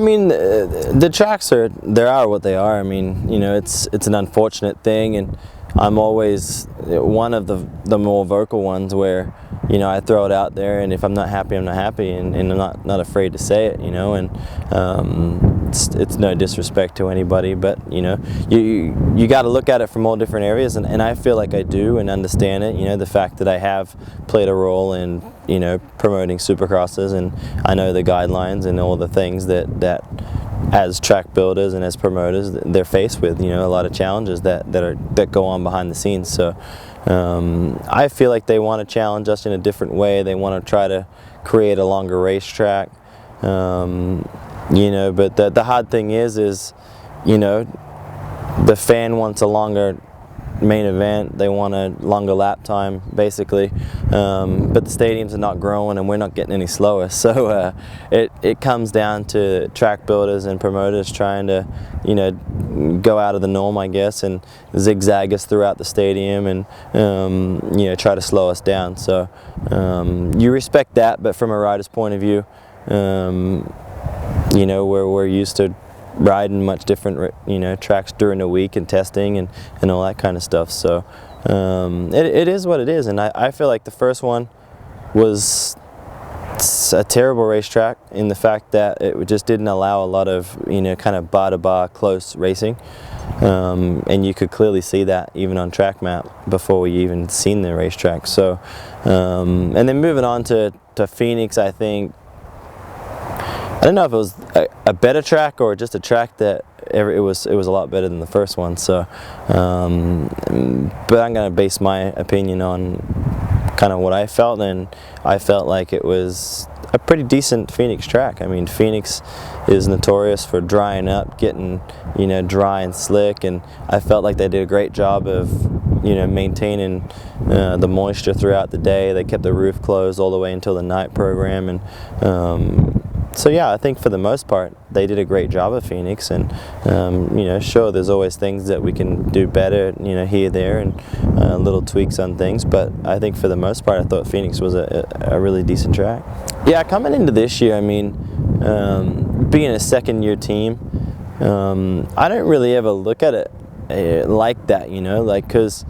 mean, the tracks are what they are. I mean, you know, it's an unfortunate thing, and I'm always one of the more vocal ones where, you know, I throw it out there, and if I'm not happy, I'm not happy, and I'm not afraid to say it, you know. And it's no disrespect to anybody, but you know, you got to look at it from all different areas, and I feel like I do and understand it. You know, the fact that I have played a role in, you know, promoting supercrosses, and I know the guidelines and all the things that as track builders and as promoters they're faced with, you know, a lot of challenges that go on behind the scenes. So I feel like they want to challenge us in a different way. They want to try to create a longer racetrack, you know, but the hard thing is, you know, the fan wants a longer main event, they want a longer lap time basically, but the stadiums are not growing and we're not getting any slower, so it comes down to track builders and promoters trying to, you know, go out of the norm, I guess, and zigzag us throughout the stadium and you know, try to slow us down. So you respect that, but from a rider's point of view, you know, we're used to riding much different, you know, tracks during the week and testing and all that kind of stuff. So it is what it is, and I feel like the first one was a terrible racetrack in the fact that it just didn't allow a lot of, you know, kind of bar-to-bar close racing, and you could clearly see that even on track map before we even seen the racetrack. So and then moving on to Phoenix, I think, I don't know if it was a better track or just a track that it was a lot better than the first one. So, but I'm gonna base my opinion on kind of what I felt, and I felt like it was a pretty decent Phoenix track. I mean, Phoenix is notorious for drying up, getting, you know, dry and slick, and I felt like they did a great job of, you know, maintaining the moisture throughout the day. They kept the roof closed all the way until the night program, and so yeah, I think for the most part they did a great job at Phoenix, and you know, sure, there's always things that we can do better, you know, here, there, and little tweaks on things, but I think for the most part I thought Phoenix was a really decent track. Yeah, coming into this year, I mean, being a second-year team, I don't really ever look at it like that, you know, like, because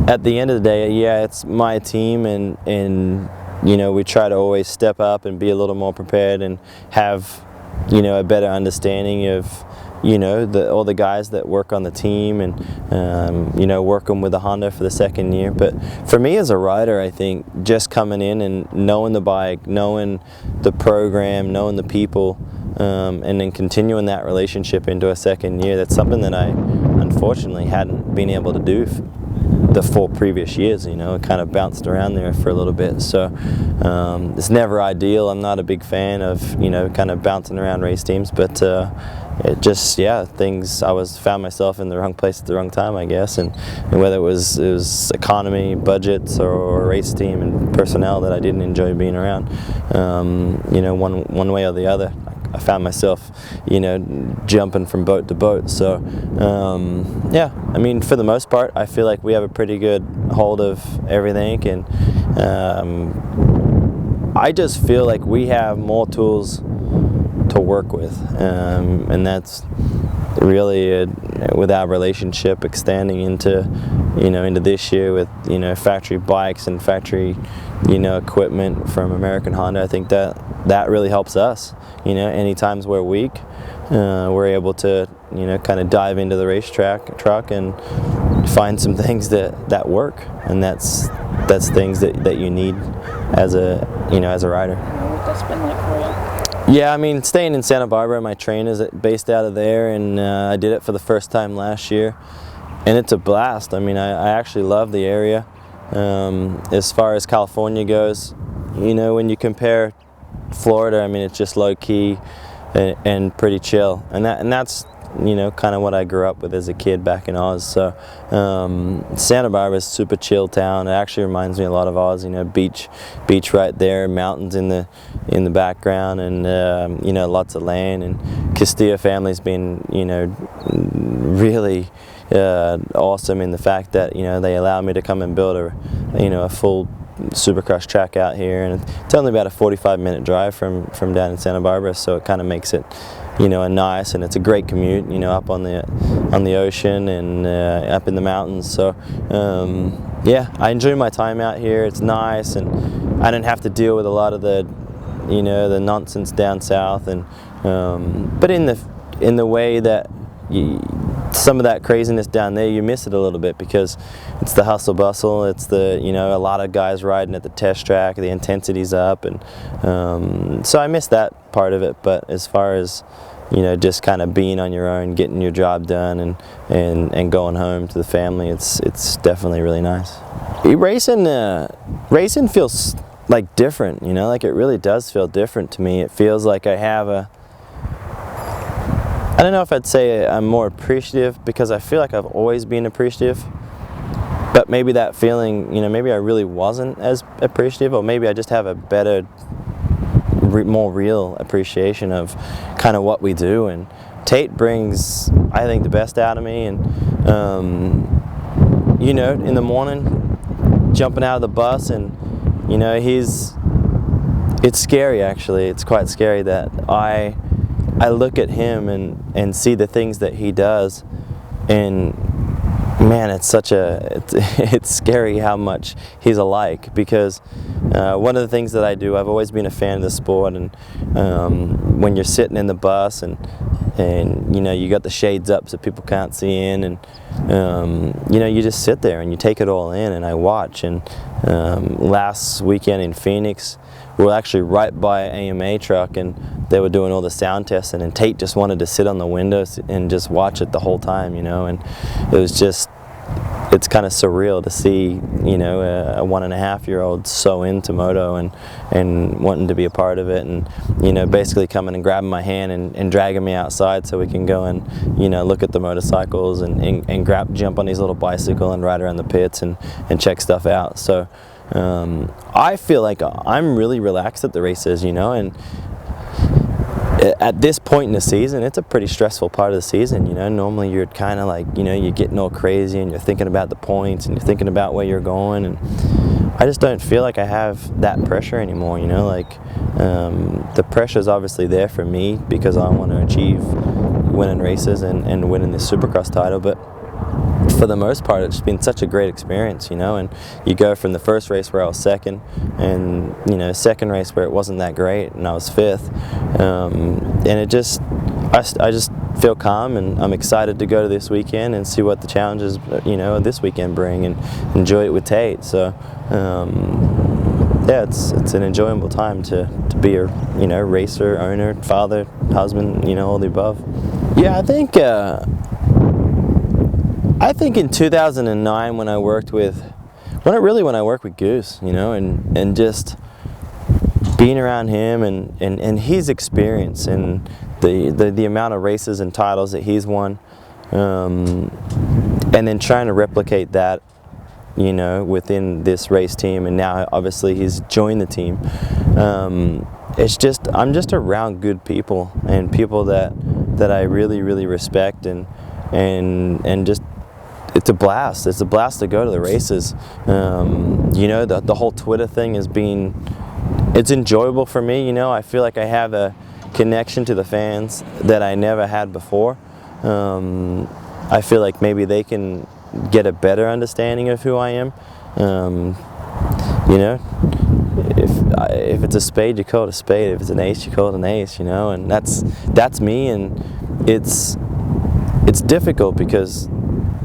at the end of the day, yeah, it's my team, and you know, we try to always step up and be a little more prepared and have, you know, a better understanding of, you know, all the guys that work on the team, and you know, working with the Honda for the second year. But for me as a rider, I think just coming in and knowing the bike, knowing the program, knowing the people, and then continuing that relationship into a second year, that's something that I unfortunately hadn't been able to do the 4 previous years. You know, it kind of bounced around there for a little bit, so it's never ideal. I'm not a big fan of, you know, kind of bouncing around race teams, but it just, yeah, found myself in the wrong place at the wrong time, I guess, and whether it was economy, budgets, or race team and personnel that I didn't enjoy being around, you know, one way or the other, I found myself, you know, jumping from boat to boat. So yeah, I mean, for the most part, I feel like we have a pretty good hold of everything, and I just feel like we have more tools to work with, and that's really with our relationship extending into, you know, into this year with, you know, factory bikes and factory, you know, equipment from American Honda. I think that really helps us. You know, any times we're weak, we're able to, you know, kind of dive into the truck and find some things that work, and that's things that you need as a, you know, as a rider. What's that been like for you? Yeah, I mean, staying in Santa Barbara, my train is based out of there, and I did it for the first time last year, and it's a blast. I mean, I actually love the area. As far as California goes, you know, when you compare Florida, I mean, it's just low key and pretty chill, and that's, you know, kind of what I grew up with as a kid back in Oz. So Santa Barbara is a super chill town. It actually reminds me a lot of Oz. You know, beach right there, mountains in the background, and you know, lots of land. And Castillo family's been, you know, really awesome in the fact that, you know, they allow me to come and build a full Supercross track out here, and it's only about a 45-minute drive from down in Santa Barbara, so it kind of makes it, you know, a nice, and it's a great commute, you know, up on the ocean and up in the mountains. So yeah, I enjoy my time out here. It's nice, and I don't have to deal with a lot of the, you know, the nonsense down south, and but in the way that some of that craziness down there, you miss it a little bit, because it's the hustle bustle, it's the, you know, a lot of guys riding at the test track, the intensity's up, and so I miss that part of it. But as far as, you know, just kind of being on your own, getting your job done, and going home to the family, it's definitely really nice. Racing feels like different, you know, like it really does feel different to me. It feels like I have I don't know if I'd say I'm more appreciative, because I feel like I've always been appreciative, but maybe that feeling, you know, maybe I really wasn't as appreciative, or maybe I just have a better, more real appreciation of kind of what we do. And Tate brings, I think, the best out of me, and you know, in the morning, jumping out of the bus, and you know, it's scary actually, it's quite scary that I look at him and see the things that he does, and man, it's scary how much he's alike. Because one of the things that I do, I've always been a fan of the sport, and when you're sitting in the bus and you know, you got the shades up so people can't see in, and you know, you just sit there and you take it all in, and I watch. And last weekend in Phoenix, we were actually right by an AMA truck, and they were doing all the sound testing, and Tate just wanted to sit on the windows and just watch it the whole time, you know. And it was just, it's kind of surreal to see, you know, a 1.5-year-old so into moto and wanting to be a part of it, and you know, basically coming and grabbing my hand and dragging me outside so we can go and, you know, look at the motorcycles and jump on his little bicycle and ride around the pits and check stuff out. So I feel like I'm really relaxed at the races, you know, and at this point in the season, it's a pretty stressful part of the season, you know. Normally you're kind of like, you know, you're getting all crazy, and you're thinking about the points, and you're thinking about where you're going, and I just don't feel like I have that pressure anymore, you know. Like the pressure's obviously there for me, because I want to achieve winning races and winning this Supercross title, but for the most part, it's been such a great experience, you know. And you go from the first race where I was second, and you know, second race where it wasn't that great and I was fifth, and it just, I just feel calm, and I'm excited to go to this weekend and see what the challenges, you know, this weekend bring, and enjoy it with Tate. So yeah, it's an enjoyable time to be a, you know, racer, owner, father, husband, you know, all the above. Yeah, I think in 2009 when I worked with Goose, you know, and just being around him and his experience and the amount of races and titles that he's won, and then trying to replicate that, you know, within this race team, and now obviously he's joined the team. It's just, I'm just around good people, and people that I really, really respect, and just, it's a blast. It's a blast to go to the races. You know, the whole Twitter thing has been, it's enjoyable for me, you know. I feel like I have a connection to the fans that I never had before. I feel like maybe they can get a better understanding of who I am. You know, if it's a spade, you call it a spade. If it's an ace, you call it an ace, you know. And that's me, and it's difficult because,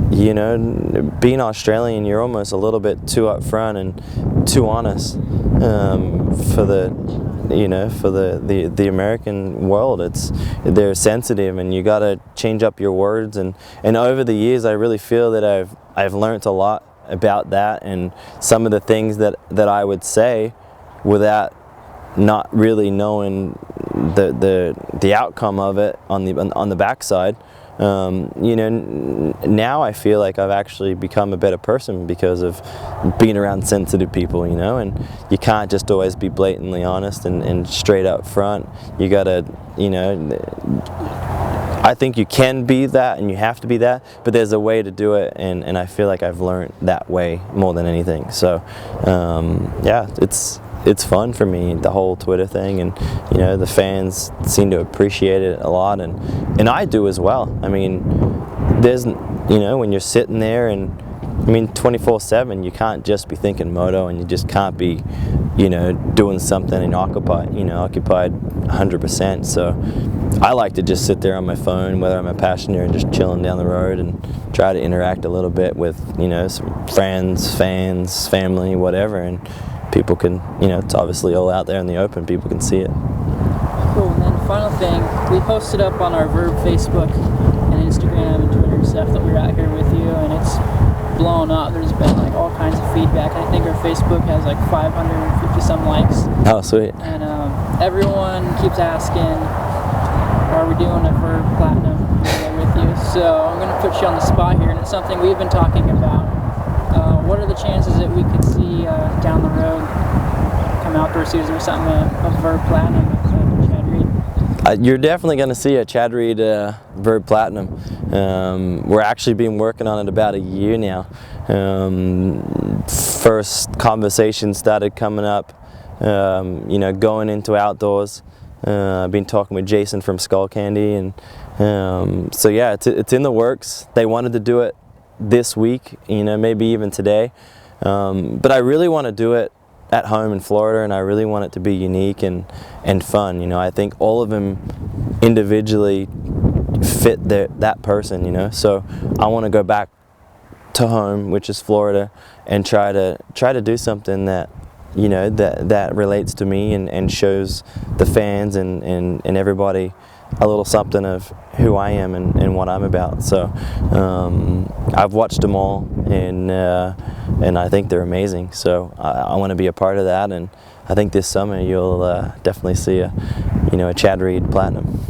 you know, being Australian, you're almost a little bit too upfront and too honest for the, you know, for the American world. They're sensitive, and you got to change up your words. And over the years, I really feel that I've learned a lot about that, and some of the things that I would say without not really knowing the outcome of it on the backside. You know, now I feel like I've actually become a better person because of being around sensitive people, you know, and you can't just always be blatantly honest and straight up front. You gotta, you know, I think you can be that and you have to be that, but there's a way to do it, and I feel like I've learned that way more than anything. So yeah, it's fun for me, the whole Twitter thing, and you know, the fans seem to appreciate it a lot, and I do as well. I mean, there's, you know, when you're sitting there, and I mean 24/7, you can't just be thinking moto, and you just can't be, you know, doing something and occupied 100%. So I like to just sit there on my phone, whether I'm a passenger and just chilling down the road, and try to interact a little bit with, you know, some friends, fans, family, whatever, and people can, you know, it's obviously all out there in the open, people can see it. Cool. And then final thing, we posted up on our Vurb Facebook and Instagram and Twitter and stuff that we're out here with you, and it's blown up. There's been like all kinds of feedback. I think our Facebook has like 550 some likes. Oh, sweet. And everyone keeps asking, are we doing a Vurb Platinum with you? So I'm going to put you on the spot here, and it's something we've been talking about. What are the chances that we could see down the road, come outdoor season or something, a Vurb Platinum with Chad Reed? You're definitely going to see a Chad Reed Vurb Platinum. We're actually been working on it about a year now. First conversations started coming up, you know, going into outdoors. I've been talking with Jason from Skull Candy, and so yeah, it's in the works. They wanted to do it this week, you know, maybe even today, but I really want to do it at home in Florida, and I really want it to be unique and fun. You know, I think all of them individually fit that person, you know, so I want to go back to home, which is Florida, and try to do something that, you know, that relates to me and shows the fans and everybody a little something of who I am and what I'm about. So I've watched them all, and I think they're amazing. So I want to be a part of that, and I think this summer you'll definitely see a Chad Reed Platinum.